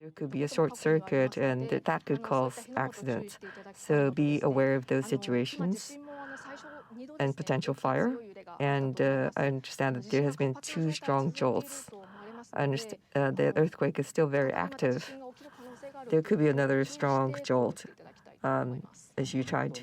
There could be a short circuit, and that could cause accidents. So be aware of those situations and potential fire. And I understand that there has been two strong jolts. I understand the earthquake is still very active. There could be another strong jolt as you try to